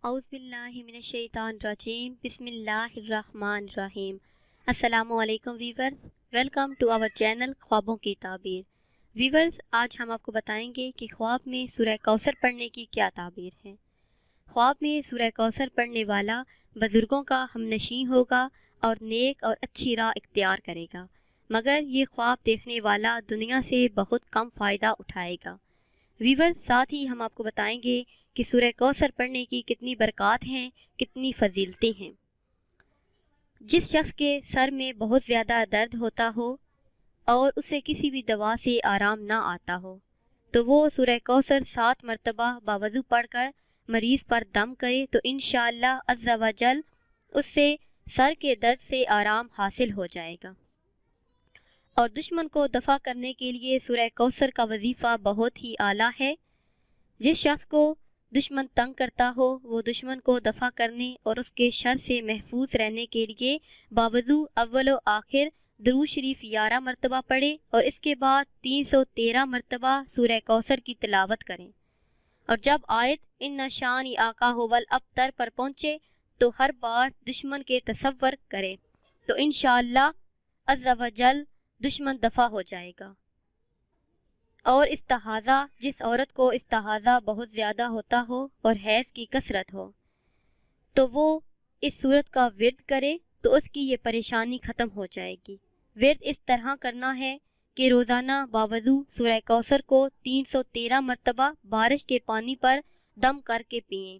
اعوذ باللہ من الشیطان الرجیم بسم اللہ الرحمن الرحیم۔ السلام علیکم viewers, welcome to our channel خوابوں کی تعبیر۔ ویورز، آج ہم آپ کو بتائیں گے کہ خواب میں سورہ کوثر پڑھنے کی کیا تعبیر ہے۔ خواب میں سورہ کوثر پڑھنے والا بزرگوں کا ہم نشیں ہوگا اور نیک اور اچھی راہ اختیار کرے گا، مگر یہ خواب دیکھنے والا دنیا سے بہت کم فائدہ اٹھائے گا۔ ویورز، ساتھ ہی ہم آپ کو بتائیں گے کہ سورہ کوثر پڑھنے کی کتنی برکات ہیں، کتنی فضیلتیں ہیں۔ جس شخص کے سر میں بہت زیادہ درد ہوتا ہو اور اسے کسی بھی دوا سے آرام نہ آتا ہو تو وہ سورہ کوثر 7 مرتبہ باوضو پڑھ کر مریض پر دم کرے تو انشاءاللہ عز و جل اس سے سر کے درد سے آرام حاصل ہو جائے گا۔ اور دشمن کو دفع کرنے کے لیے سورہ کوثر کا وظیفہ بہت ہی اعلیٰ ہے۔ جس شخص کو دشمن تنگ کرتا ہو وہ دشمن کو دفع کرنے اور اس کے شر سے محفوظ رہنے کے لیے باوضو اول و آخر درود شریف 11 مرتبہ پڑھے اور اس کے بعد 313 مرتبہ سورہ کوثر کی تلاوت کریں، اور جب آیت ان شانی آقا ہول ابتر پر پہنچے تو ہر بار دشمن کے تصور کرے تو انشاءاللہ عز و جل دشمن دفع ہو جائے گا۔ اور استحاضہ، جس عورت کو استحاضہ بہت زیادہ ہوتا ہو اور حیض کی کثرت ہو تو وہ اس صورت کا ورد کرے تو اس کی یہ پریشانی ختم ہو جائے گی۔ ورد اس طرح کرنا ہے کہ روزانہ باوضو سورہ کوثر کو 313 مرتبہ بارش کے پانی پر دم کر کے پئیں۔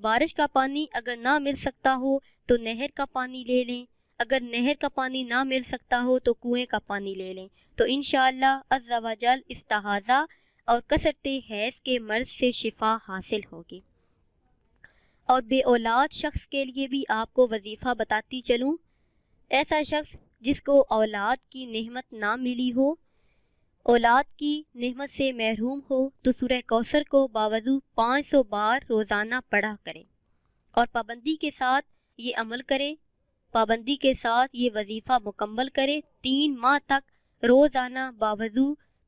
بارش کا پانی اگر نہ مل سکتا ہو تو نہر کا پانی لے لیں، اگر نہر کا پانی نہ مل سکتا ہو تو کنویں کا پانی لے لیں تو انشاءاللہ عز و جل استحاضہ اور کثرت حیض کے مرض سے شفا حاصل ہوگی۔ اور بے اولاد شخص کے لیے بھی آپ کو وظیفہ بتاتی چلوں۔ ایسا شخص جس کو اولاد کی نعمت نہ ملی ہو، اولاد کی نعمت سے محروم ہو تو سورہ کوثر کو باوضو 500 بار روزانہ پڑھا کرے اور پابندی کے ساتھ یہ عمل کرے، پابندی کے ساتھ یہ وظیفہ مکمل کرے۔ 3 ماہ تک روزانہ باوضو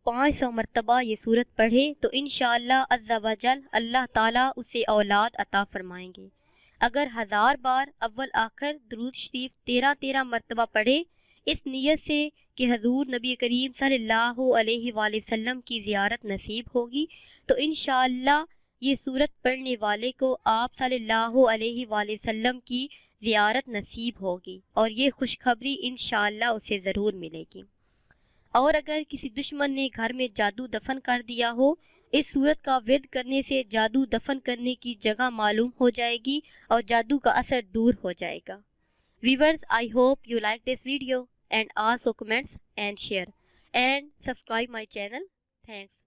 500 مرتبہ یہ سورت پڑھے تو انشاءاللہ عز و جل اللہ تعالیٰ اسے اولاد عطا فرمائیں گے۔ اگر 1000 بار اول آخر درود شریف 13 مرتبہ پڑھے اس نیت سے کہ حضور نبی کریم صلی اللہ علیہ وآلہ وسلم کی زیارت نصیب ہوگی تو انشاءاللہ یہ سورت پڑھنے والے کو آپ صلی اللہ علیہ وآلہ وسلم کی زیارت نصیب ہوگی اور یہ خوشخبری انشاءاللہ اسے ضرور ملے گی۔ اور اگر کسی دشمن نے گھر میں جادو دفن کر دیا ہو، اس صورت کا ورد کرنے سے جادو دفن کرنے کی جگہ معلوم ہو جائے گی اور جادو کا اثر دور ہو جائے گا۔ Viewers, I hope you like this video and also comments and share and subscribe my channel. Thanks.